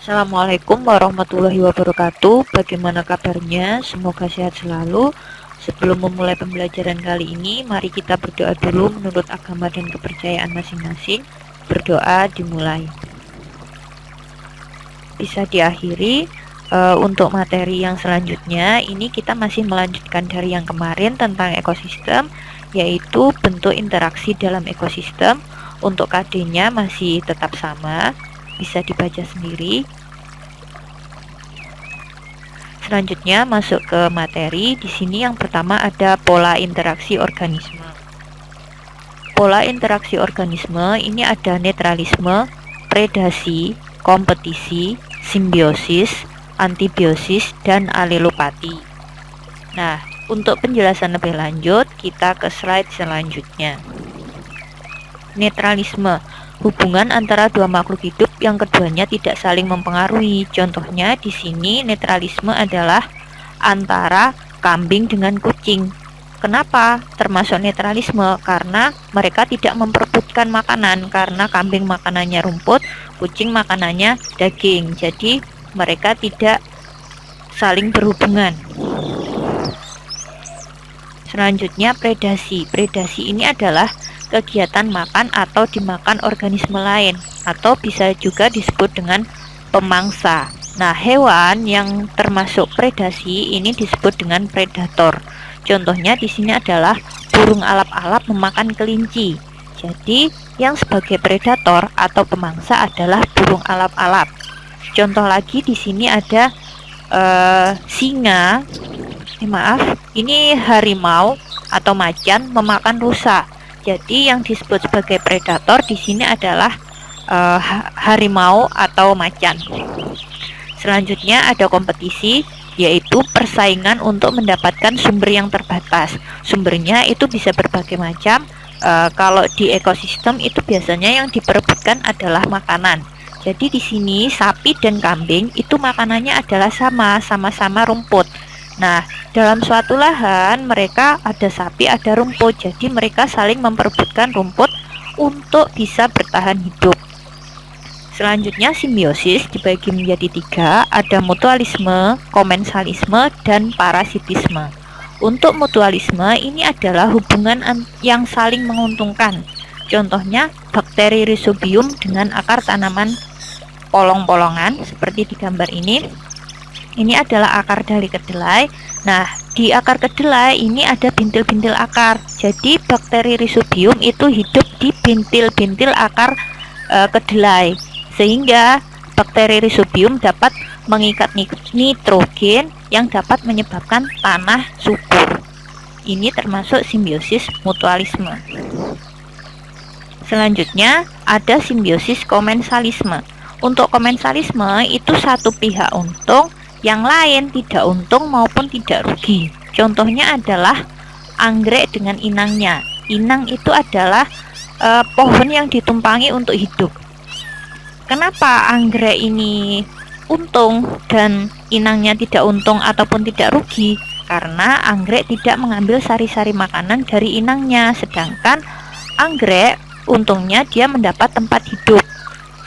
Assalamualaikum warahmatullahi wabarakatuh. Bagaimana kabarnya? Semoga sehat selalu. Sebelum memulai pembelajaran kali ini, mari kita berdoa dulu menurut agama dan kepercayaan masing-masing. Berdoa dimulai. Bisa diakhiri. Untuk materi yang selanjutnya, ini kita masih melanjutkan dari yang kemarin tentang ekosistem, yaitu bentuk interaksi dalam ekosistem. Untuk KD-nya masih tetap sama, bisa dibaca sendiri. Selanjutnya masuk ke materi. Di sini yang pertama ada pola interaksi organisme. Pola interaksi organisme ini ada netralisme, predasi, kompetisi, simbiosis, antibiosis, dan alelopati. Nah, untuk penjelasan lebih lanjut, kita ke slide selanjutnya. Netralisme, hubungan antara dua makhluk hidup yang keduanya tidak saling mempengaruhi. Contohnya di sini netralisme adalah antara kambing dengan kucing. Kenapa termasuk netralisme? Karena mereka tidak memperebutkan makanan, karena kambing makanannya rumput, kucing makanannya daging. Jadi mereka tidak saling berhubungan. Selanjutnya predasi. Predasi ini adalah kegiatan makan atau dimakan organisme lain, atau bisa juga disebut dengan pemangsa. Nah, hewan yang termasuk predasi ini disebut dengan predator. Contohnya di sini adalah burung alap-alap memakan kelinci. Jadi, yang sebagai predator atau pemangsa adalah burung alap-alap. Contoh lagi di sini ada singa. Ini harimau atau macan memakan rusa. Jadi yang disebut sebagai predator di sini adalah harimau atau macan. Selanjutnya ada kompetisi, yaitu persaingan untuk mendapatkan sumber yang terbatas. Sumbernya itu bisa berbagai macam. Kalau di ekosistem itu biasanya yang diperebutkan adalah makanan. Jadi di sini sapi dan kambing itu makanannya adalah sama-sama rumput. Nah, dalam suatu lahan mereka ada sapi, ada rumput. Jadi mereka saling memperebutkan rumput untuk bisa bertahan hidup. Selanjutnya simbiosis dibagi menjadi 3, ada mutualisme, komensalisme, dan parasitisme. Untuk mutualisme ini adalah hubungan yang saling menguntungkan. Contohnya bakteri Rhizobium dengan akar tanaman polong-polongan seperti di gambar ini. Ini adalah akar dari kedelai. Nah, di akar kedelai ini ada bintil-bintil akar. Jadi bakteri Rhizobium itu hidup di bintil-bintil akar kedelai, sehingga bakteri Rhizobium dapat mengikat nitrogen yang dapat menyebabkan tanah subur. Ini termasuk simbiosis mutualisme. Selanjutnya ada simbiosis komensalisme. Untuk komensalisme itu satu pihak untung, yang lain tidak untung maupun tidak rugi. Contohnya adalah anggrek dengan inangnya. Inang itu adalah pohon yang ditumpangi untuk hidup. Kenapa anggrek ini untung dan inangnya tidak untung ataupun tidak rugi? Karena anggrek tidak mengambil sari-sari makanan dari inangnya, sedangkan anggrek untungnya dia mendapat tempat hidup.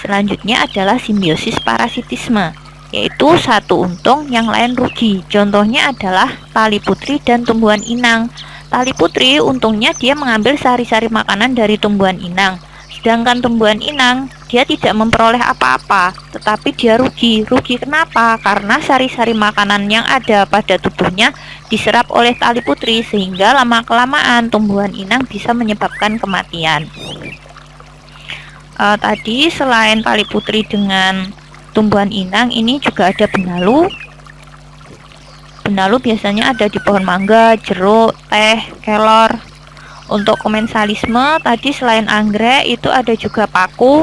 Selanjutnya adalah simbiosis parasitisme, yaitu satu untung yang lain rugi. Contohnya adalah tali putri dan tumbuhan inang. Tali putri untungnya dia mengambil sari-sari makanan dari tumbuhan inang, sedangkan tumbuhan inang dia tidak memperoleh apa-apa, tetapi dia rugi. Rugi kenapa? Karena sari-sari makanan yang ada pada tubuhnya diserap oleh tali putri, sehingga lama-kelamaan tumbuhan inang bisa menyebabkan kematian. Tadi selain tali putri dengan tumbuhan inang, ini juga ada benalu. Benalu biasanya ada di pohon mangga, jeruk, teh, kelor. Untuk komensalisme tadi selain anggrek itu ada juga paku,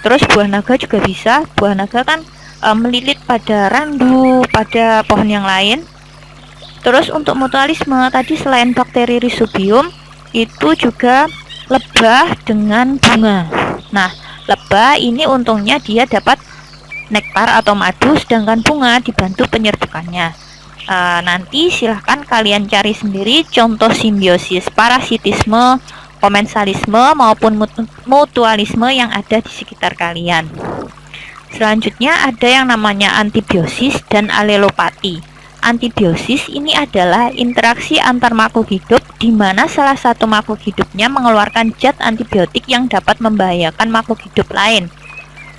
terus buah naga juga bisa. Buah naga kan melilit pada randu, pada pohon yang lain. Terus untuk mutualisme tadi selain bakteri Rhizobium itu juga lebah dengan bunga. Nah, lebah ini untungnya dia dapat nektar atau madu, sedangkan bunga dibantu penyerbukannya. Nanti silahkan kalian cari sendiri contoh simbiosis parasitisme, komensalisme maupun mutualisme yang ada di sekitar kalian. Selanjutnya ada yang namanya antibiosis dan alelopati. Antibiosis ini adalah interaksi antar makhluk hidup di mana salah satu makhluk hidupnya mengeluarkan zat antibiotik yang dapat membahayakan makhluk hidup lain.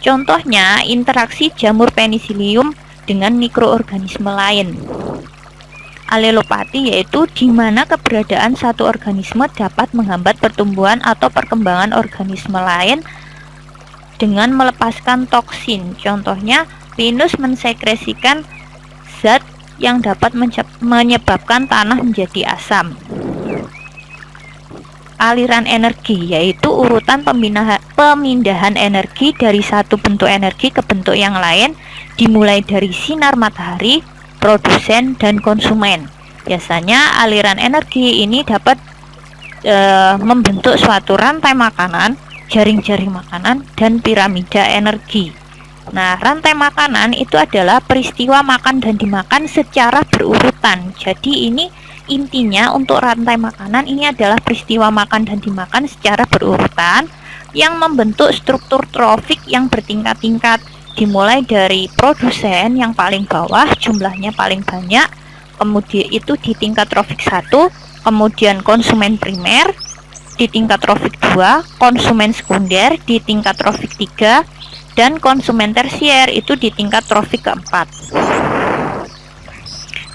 Contohnya interaksi jamur penicillium dengan mikroorganisme lain. Alelopati yaitu di mana keberadaan satu organisme dapat menghambat pertumbuhan atau perkembangan organisme lain dengan melepaskan toksin. Contohnya, pinus mensekresikan zat yang dapat menyebabkan tanah menjadi asam. Aliran energi yaitu urutan pemindahan energi dari satu bentuk energi ke bentuk yang lain, dimulai dari sinar matahari, produsen, dan konsumen. Biasanya aliran energi ini dapat membentuk suatu rantai makanan, jaring-jaring makanan, dan piramida energi. Nah, rantai makanan itu adalah peristiwa makan dan dimakan secara berurutan. Jadi ini intinya untuk rantai makanan ini adalah peristiwa makan dan dimakan secara berurutan yang membentuk struktur trofik yang bertingkat-tingkat, dimulai dari produsen yang paling bawah jumlahnya paling banyak, kemudian itu di tingkat trofik 1, kemudian konsumen primer di tingkat trofik 2, konsumen sekunder di tingkat trofik 3, dan konsumen tersier itu di tingkat trofik keempat.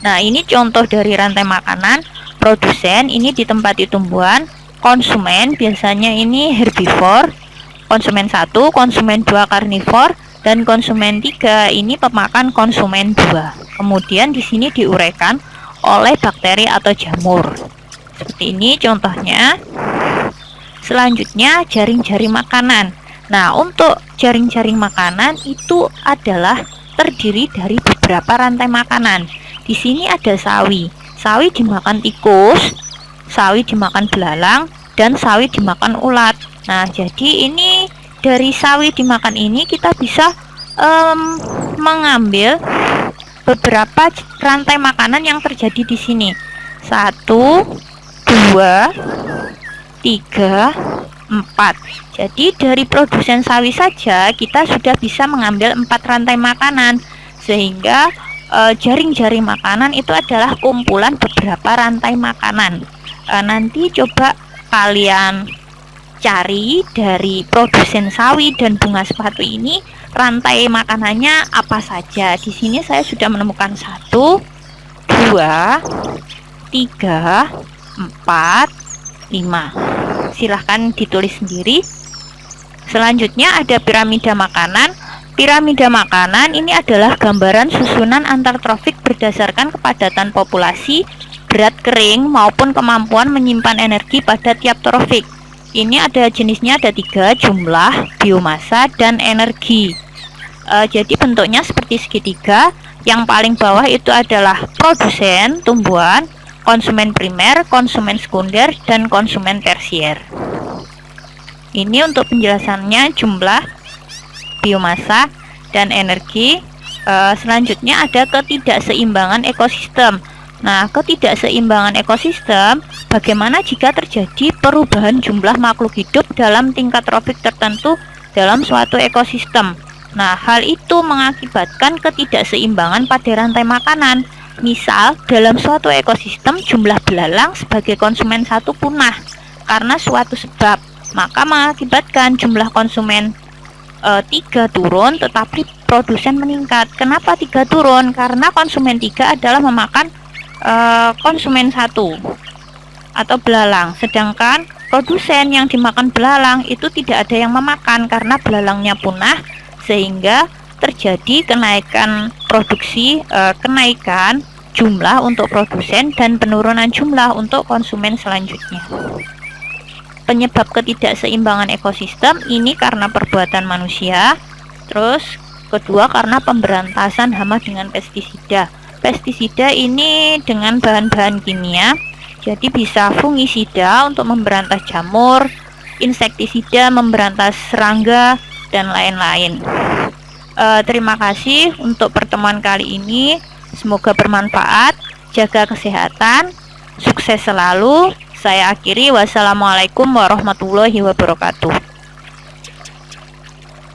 Nah, ini contoh dari rantai makanan. Produsen ini ditempati tumbuhan, konsumen biasanya ini herbivore, konsumen 1, konsumen 2 karnivor, dan konsumen 3 ini pemakan konsumen 2. Kemudian di sini diuraikan oleh bakteri atau jamur. Seperti ini contohnya. Selanjutnya jaring-jaring makanan. Nah, untuk jaring-jaring makanan itu adalah terdiri dari beberapa rantai makanan. Di sini ada sawi. Sawi dimakan tikus, sawi dimakan belalang, dan sawi dimakan ulat. Nah, jadi ini dari sawi dimakan ini kita bisa mengambil beberapa rantai makanan yang terjadi di sini. 1, 2, 3, 4. Jadi dari produsen sawi saja kita sudah bisa mengambil 4 rantai makanan, sehingga jaring-jaring makanan itu adalah kumpulan beberapa rantai makanan. Nanti coba kalian cari dari produsen sawi dan bunga sepatu ini rantai makanannya apa saja. Di sini saya sudah menemukan 1, 2, 3, 4, 5. Silahkan ditulis sendiri. Selanjutnya ada piramida makanan. Piramida makanan ini adalah gambaran susunan antar trofik berdasarkan kepadatan populasi, berat kering, maupun kemampuan menyimpan energi pada tiap trofik. Ini ada jenisnya, ada 3, jumlah, biomasa, dan energi. Jadi bentuknya seperti segitiga. Yang paling bawah itu adalah produsen tumbuhan, konsumen primer, konsumen sekunder, dan konsumen tersier. Ini untuk penjelasannya jumlah, biomasa, dan energi. Selanjutnya ada ketidakseimbangan ekosistem. Nah, ketidakseimbangan ekosistem bagaimana jika terjadi perubahan jumlah makhluk hidup dalam tingkat trofik tertentu dalam suatu ekosistem. Nah, hal itu mengakibatkan ketidakseimbangan pada rantai makanan. Misal, dalam suatu ekosistem jumlah belalang sebagai konsumen 1 punah karena suatu sebab, maka mengakibatkan jumlah konsumen 3 turun tetapi produsen meningkat. Kenapa 3 turun? Karena konsumen 3 adalah memakan konsumen 1 atau belalang, sedangkan produsen yang dimakan belalang itu tidak ada yang memakan karena belalangnya punah, sehingga terjadi kenaikan produksi, kenaikan jumlah untuk produsen dan penurunan jumlah untuk konsumen selanjutnya. Penyebab ketidakseimbangan ekosistem ini karena perbuatan manusia. Terus kedua karena pemberantasan hama dengan pestisida. Pestisida ini dengan bahan-bahan kimia, jadi bisa fungisida untuk memberantas jamur, insektisida memberantas serangga, dan lain-lain. Terima kasih untuk pertemuan kali ini. Semoga bermanfaat. Jaga kesehatan. Sukses selalu. Saya akhiri. Wassalamualaikum warahmatullahi wabarakatuh.